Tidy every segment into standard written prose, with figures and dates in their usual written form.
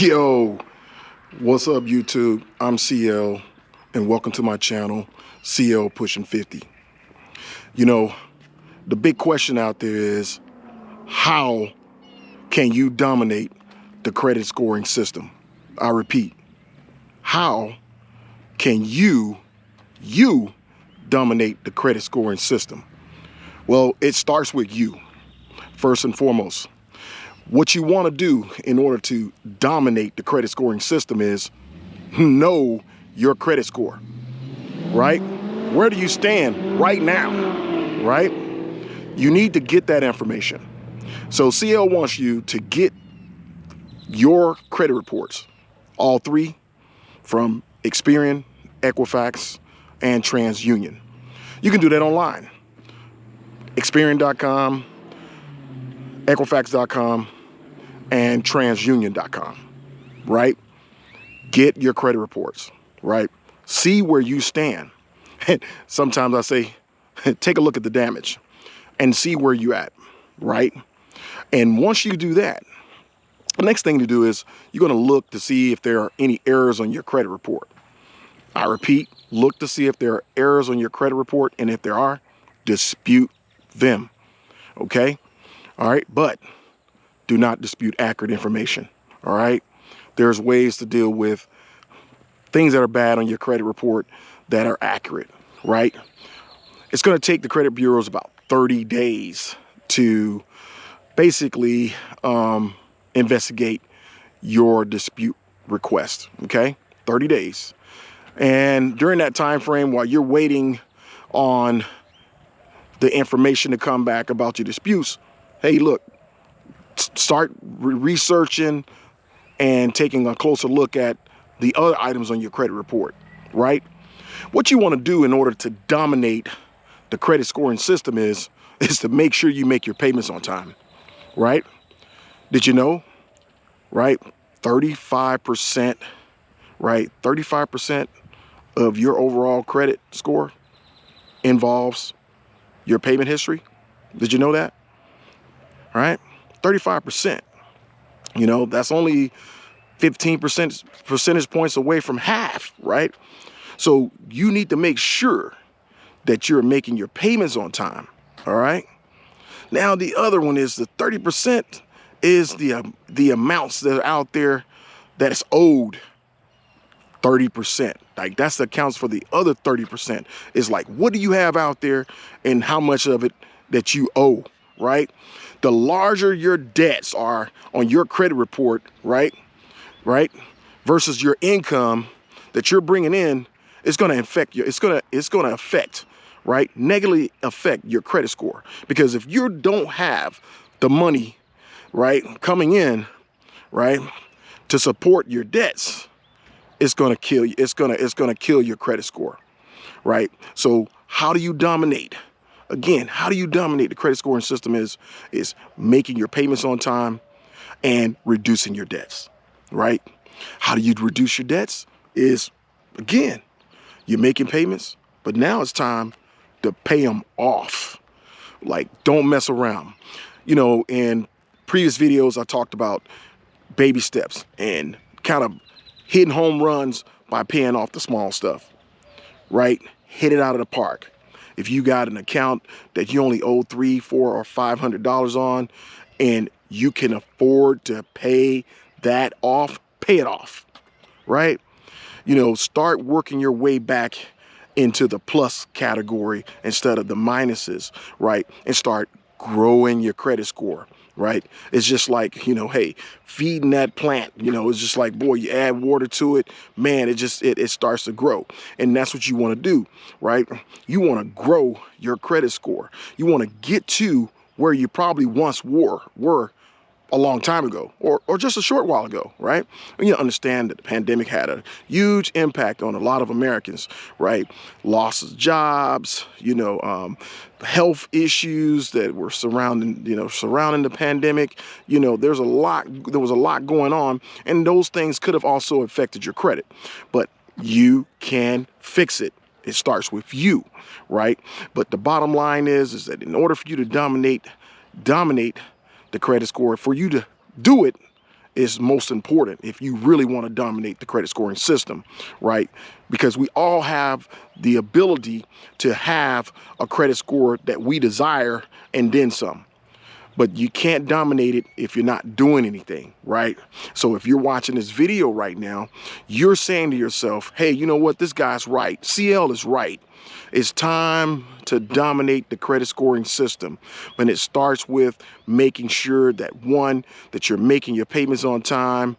Yo, what's up YouTube? I'm CL and welcome to my channel, CL Pushing 50. You know, the big question out there is, how can you dominate the credit scoring system? I repeat, how can you dominate the credit scoring system? Well, it starts with you, first and foremost. What you want to do in order to dominate the credit scoring system is know your credit score, right? Where do you stand right now, right? You need to get that information. So CL wants you to get your credit reports, all three, from Experian, Equifax, and TransUnion. You can do that online. Experian.com, Equifax.com, and TransUnion.com, right? Get your credit reports, right? See where you stand. Sometimes I say, take a look at the damage and see where you at, right? And once you do that, the next thing to do is you're gonna look to see if there are any errors on your credit report. I repeat, look to see if there are errors on your credit report, and if there are, dispute them, okay? All right, but do not dispute accurate information, all right? There's ways to deal with things that are bad on your credit report that are accurate, right? It's gonna take the credit bureaus about 30 days to basically investigate your dispute request, okay? 30 days. And during that time frame, while you're waiting on the information to come back about your disputes, hey, look, start researching and taking a closer look at the other items on your credit report, right? What you want to do in order to dominate the credit scoring system is to make sure you make your payments on time, right? Did you know, right? 35%, right? 35% of your overall credit score involves your payment history. Did you know that? All right? 35%. You know, that's only 15 percentage points away from half, right? So you need to make sure that you're making your payments on time, all right? Now, the other one is the 30% is the amounts that are out there that is owed. 30%, like that's the accounts for the other 30%. Is like, what do you have out there and how much of it that you owe, right? The larger your debts are on your credit report, right, versus your income that you're bringing in, it's going to affect you. It's going to affect, right, negatively affect your credit score. Because if you don't have the money, right, coming in, right, to support your debts, it's going to kill you. It's going to kill your credit score, right? So how do you dominate? Again, how do you dominate the credit scoring system is making your payments on time and reducing your debts, right? How do you reduce your debts? Is, again, you're making payments, but now it's time to pay them off. Like, don't mess around. You know, in previous videos, I talked about baby steps and kind of hitting home runs by paying off the small stuff, right? Hit it out of the park. If you got an account that you only owe $300, $400, or $500 on, and you can afford to pay that off, pay it off, right? You know, start working your way back into the plus category instead of the minuses, right? And start growing your credit score, right? It's just like, you know, hey, feeding that plant, you know, it's just like, boy, you add water to it, man, it starts to grow. And that's what you want to do, right? You want to grow your credit score. You want to get to where you probably once were a long time ago, or just a short while ago, right? And you understand that the pandemic had a huge impact on a lot of Americans, right? Loss of jobs, you know, health issues that were surrounding the pandemic. You know, there was a lot going on, and those things could have also affected your credit, but you can fix it. It starts with you, right? But the bottom line is that in order for you to dominate the credit score, for you to do it, is most important if you really want to dominate the credit scoring system, right? Because we all have the ability to have a credit score that we desire and then some. But you can't dominate it if you're not doing anything, right? So if you're watching this video right now, you're saying to yourself, hey, you know what? This guy's right. CL is right. It's time to dominate the credit scoring system. And it starts with making sure that, one, that you're making your payments on time.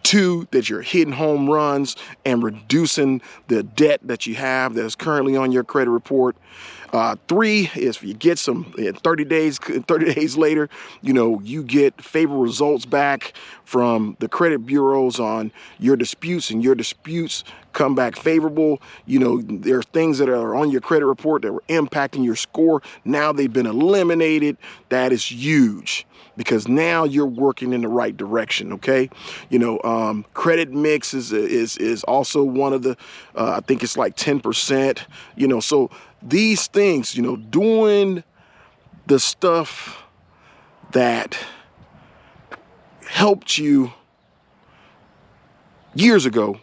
Two, that you're hitting home runs and reducing the debt that you have that is currently on your credit report. Three is if you get some 30 days later, you know, you get favorable results back from the credit bureaus on your disputes, and your disputes come back favorable. You know, there are things that are on your credit report that were impacting your score. Now they've been eliminated. That is huge, because now you're working in the right direction. Okay, you know, credit mix is also one of the I think it's like 10%. You know, so these things, you know, doing the stuff that helped you years ago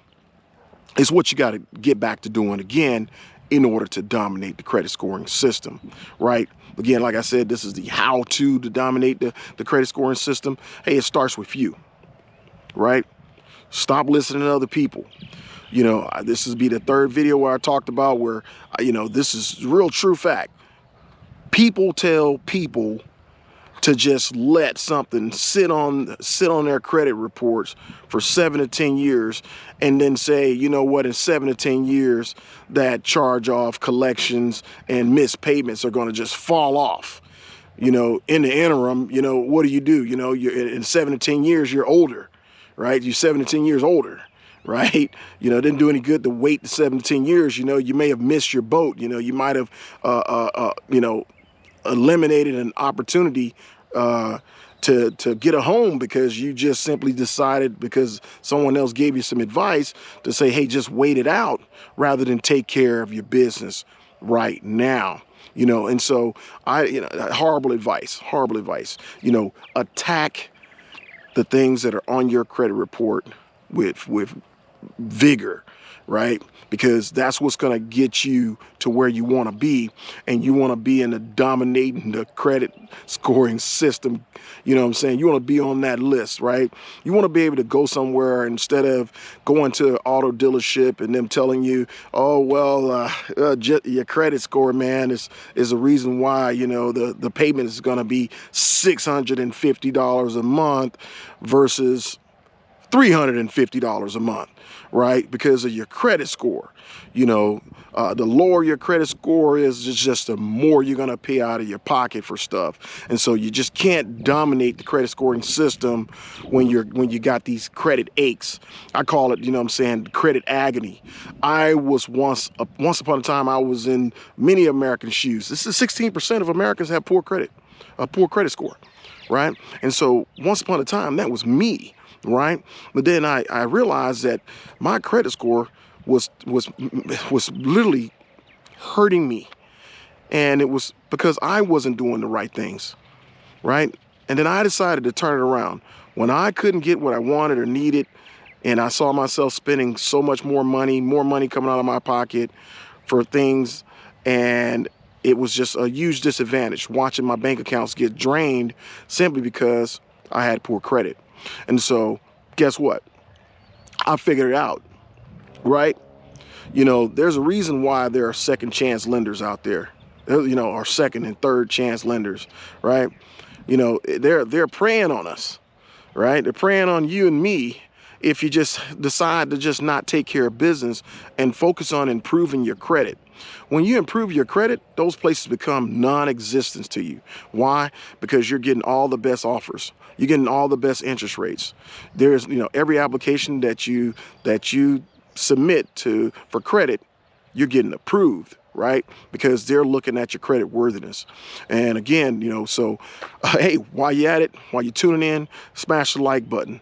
is what you got to get back to doing again in order to dominate the credit scoring system, right? Again, like I said, this is the how-to dominate the credit scoring system. Hey, it starts with you, right? Stop listening to other people. You know, this will be the third video where I talked about where, you know, this is real true fact. People tell people to just let something sit on their credit reports for 7 to 10 years and then say, you know what, in 7 to 10 years, that charge-off, collections, and missed payments are going to just fall off. You know, in the interim, you know, what do? You know, you're in 7 to 10 years, you're older, right? You're 7 to 10 years older. Right? You know, it didn't do any good to wait the 7 to 10 years. You know, you may have missed your boat. You know, you might have, you know, eliminated an opportunity to get a home because you just simply decided, because someone else gave you some advice, to say, hey, just wait it out rather than take care of your business right now. You know, and so you know, horrible advice, you know, attack the things that are on your credit report with vigor, right? Because that's what's going to get you to where you want to be, and you want to be in the dominating the credit scoring system. You know what I'm saying? You want to be on that list, right? You want to be able to go somewhere instead of going to an auto dealership and them telling you, oh, well, your credit score, man, is a reason why, you know, the payment is going to be $650 a month versus $350 a month, right? Because of your credit score. You know, the lower your credit score is, just the more you're going to pay out of your pocket for stuff. And so you just can't dominate the credit scoring system when you got these credit aches. I call it, you know what I'm saying, credit agony. I was once upon a time, I was in many American shoes. This is 16% of Americans have poor credit score, right? And so once upon a time, that was me. Right, but then I realized that my credit score was literally hurting me, and it was because I wasn't doing the right things, right? And then I decided to turn it around when I couldn't get what I wanted or needed, and I saw myself spending so much more money coming out of my pocket for things, and it was just a huge disadvantage watching my bank accounts get drained simply because I had poor credit. And so, guess what? I figured it out, right? You know, there's a reason why there are second chance lenders out there, you know, or second and third chance lenders, right? You know, they're preying on us, right? They're preying on you and me if you just decide to just not take care of business and focus on improving your credit. When you improve your credit, those places become non-existent to you. Why? Because you're getting all the best offers. You're getting all the best interest rates. There's, you know, every application that you submit for credit, you're getting approved, right? Because they're looking at your credit worthiness. And again, you know, so hey, while you're at it, while you're tuning in, smash the like button,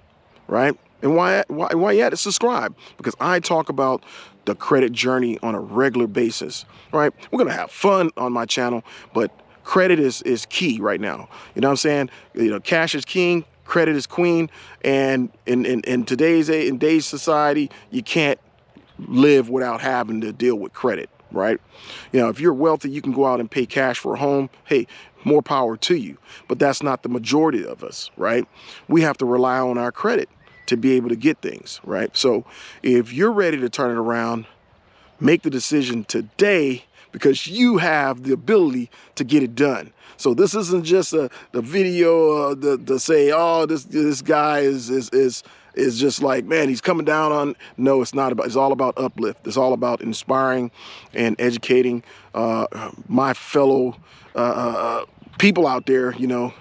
right? And why you at it, subscribe, because I talk about the credit journey on a regular basis, right? We're gonna have fun on my channel, but credit is key right now. You know what I'm saying? You know, cash is king, Credit is queen, and in today's society, you can't live without having to deal with credit, right? You know, if you're wealthy, you can go out and pay cash for a home. Hey, more power to you. But that's not the majority of us, right? We have to rely on our credit to be able to get things, right? So if you're ready to turn it around, make the decision today, because you have the ability to get it done. So this isn't just the video to say, oh, this guy is just like, man, he's coming down on. No, it's not about. It's all about uplift. It's all about inspiring and educating my fellow people out there, you know,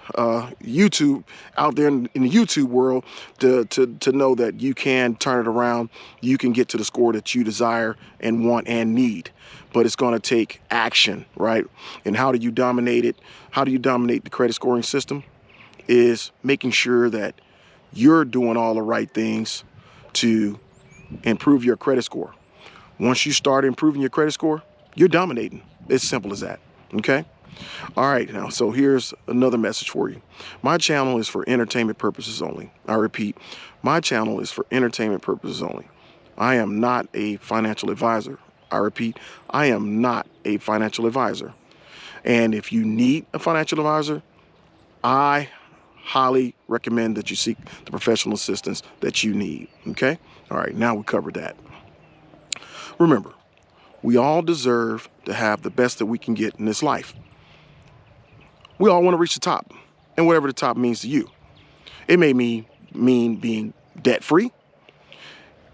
YouTube out there in the YouTube world, to know that you can turn it around. You can get to the score that you desire and want and need. But it's going to take action, right? And how do you dominate it? How do you dominate the credit scoring system? Is making sure that you're doing all the right things to improve your credit score. Once you start improving your credit score, you're dominating. It's simple as that, okay? All right, now, so here's another message for you. My channel is for entertainment purposes only. I repeat, my channel is for entertainment purposes only. I am not a financial advisor. I repeat, I am not a financial advisor. And if you need a financial advisor, I highly recommend that you seek the professional assistance that you need, okay? All right, now we covered that. Remember, we all deserve to have the best that we can get in this life. We all want to reach the top, and whatever the top means to you. It may mean being debt-free.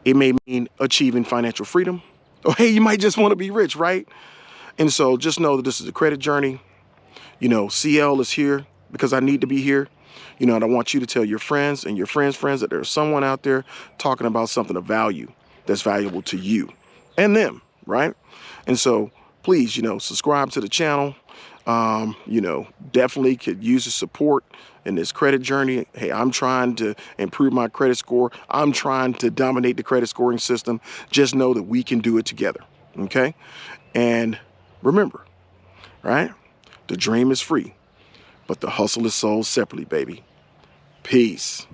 It may mean achieving financial freedom. Or hey, you might just want to be rich, right? And so just know that this is a credit journey. You know, CL is here because I need to be here. You know, and I want you to tell your friends and your friends' friends that there's someone out there talking about something of value that's valuable to you and them, right? And so please, you know, subscribe to the channel. You know, definitely could use the support in this credit journey. Hey, I'm trying to improve my credit score. I'm trying to dominate the credit scoring system. Just know that we can do it together, okay? And remember, right? The dream is free, but the hustle is sold separately, baby. Peace.